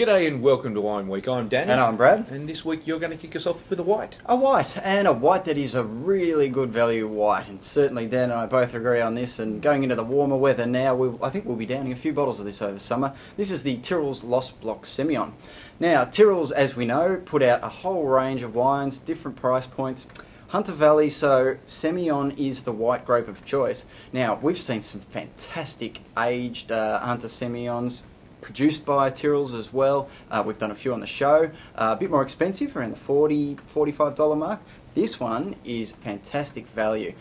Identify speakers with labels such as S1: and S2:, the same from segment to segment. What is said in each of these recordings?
S1: G'day and welcome to Wine Week. I'm Danny.
S2: And I'm Brad.
S1: And this week you're going to kick us off with a white.
S2: A white, and a white that is a really good value white. And certainly Dan and I both agree on this. And going into the warmer weather now, I think we'll be downing a few bottles of this over summer. This is the Tyrrell's Lost Block Semillon. Now, Tyrrell's, as we know, put out a whole range of wines, different price points. Hunter Valley, so Semillon is the white grape of choice. Now, we've seen some fantastic aged Hunter Semillons produced by Tyrrell's as well. We've done a few on the show. A bit more expensive, around the $40, $45 mark. This one is fantastic value.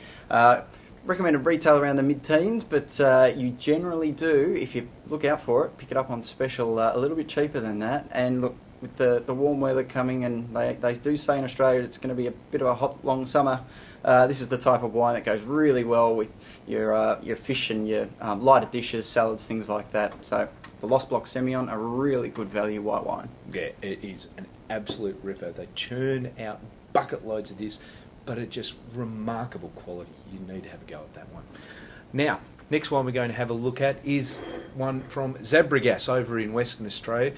S2: Recommended retail around the mid-teens, but you generally do, if you look out for it, pick it up on special a little bit cheaper than that. And look, with the warm weather coming, and they do say in Australia it's going to be a bit of a hot, long summer, this is the type of wine that goes really well with your fish and your lighter dishes, salads, things like that. So the Lost Block Semillon, a really good value white wine.
S1: Yeah, it is an absolute ripper. They churn out bucket loads of this, but it's just remarkable quality. You need to have a go at that one. Now, next one we're going to have a look at is one from Xabregas over in Western Australia.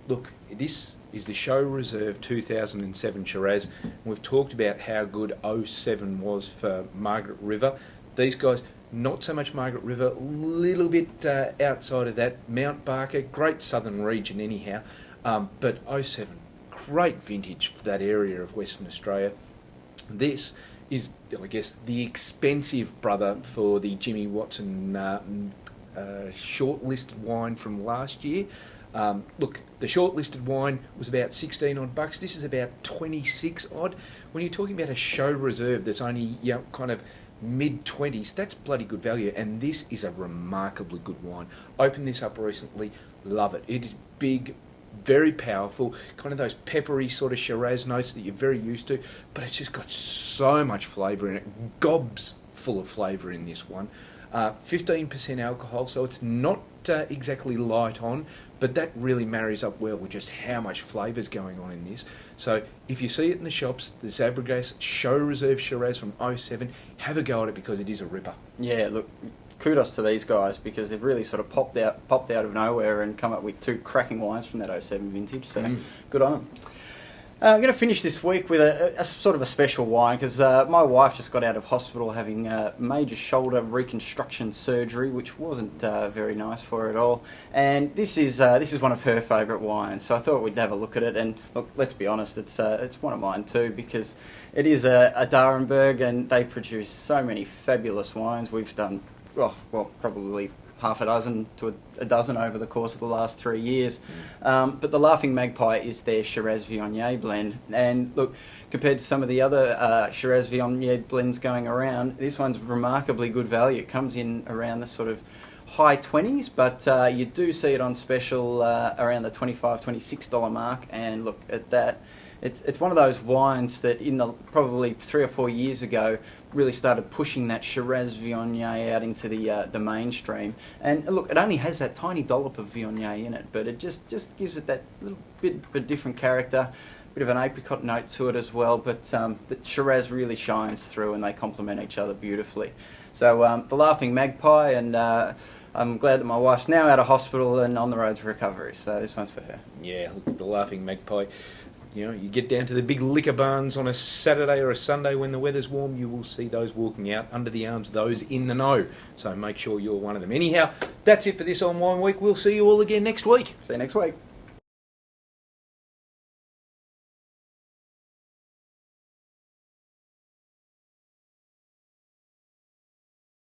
S1: Look, this is the Show Reserve 2007 Shiraz. We've talked about how good 07 was for Margaret River. These guys, not so much Margaret River, a little bit outside of that. Mount Barker, great southern region anyhow. But 07, great vintage for that area of Western Australia. This is, I guess, the expensive brother for the Jimmy Watson shortlisted wine from last year. Look, the shortlisted wine was about 16 odd bucks. This is about 26 odd. When you're talking about a Show Reserve that's only kind of mid-20s, that's bloody good value, and this is a remarkably good wine. Opened this up recently, love it. It is big, very powerful, kind of those peppery sort of Shiraz notes that you're very used to, but it's just got so much flavour in it, gobs full of flavour in this one. 15% alcohol, so it's not exactly light on, but that really marries up well with just how much flavour's going on in this. So if you see it in the shops, the Xabregas Show Reserve Shiraz from 07, have a go at it because it is a ripper.
S2: Yeah, look, kudos to these guys because they've really sort of popped out of nowhere and come up with two cracking wines from that 07 vintage, so good on them. I'm going to finish this week with a sort of a special wine because my wife just got out of hospital having major shoulder reconstruction surgery, which wasn't very nice for her at all. And this is one of her favourite wines, so I thought we'd have a look at it. And look, let's be honest, it's one of mine too because it is a D'Arenberg, and they produce so many fabulous wines. We've done probably half a dozen to a dozen over the course of the last 3 years. But the Laughing Magpie is their Shiraz Viognier blend. And look, compared to some of the other Shiraz Viognier blends going around, this one's remarkably good value. It comes in around the sort of high 20s, but you do see it on special around the $25, $26 mark. And look at that. It's one of those wines that probably 3 or 4 years ago really started pushing that Shiraz Viognier out into the mainstream. And look, it only has that tiny dollop of Viognier in it, but it just gives it that little bit of a different character, bit of an apricot note to it as well. But the Shiraz really shines through, and they complement each other beautifully. So the Laughing Magpie, and I'm glad that my wife's now out of hospital and on the road to recovery. So this one's for her.
S1: Yeah, look, the Laughing Magpie. You know, you get down to the big liquor barns on a Saturday or a Sunday when the weather's warm, you will see those walking out under the arms, those in the know. So make sure you're one of them. Anyhow, that's it for this on Wine Week. We'll see you all again next week.
S2: See you next week.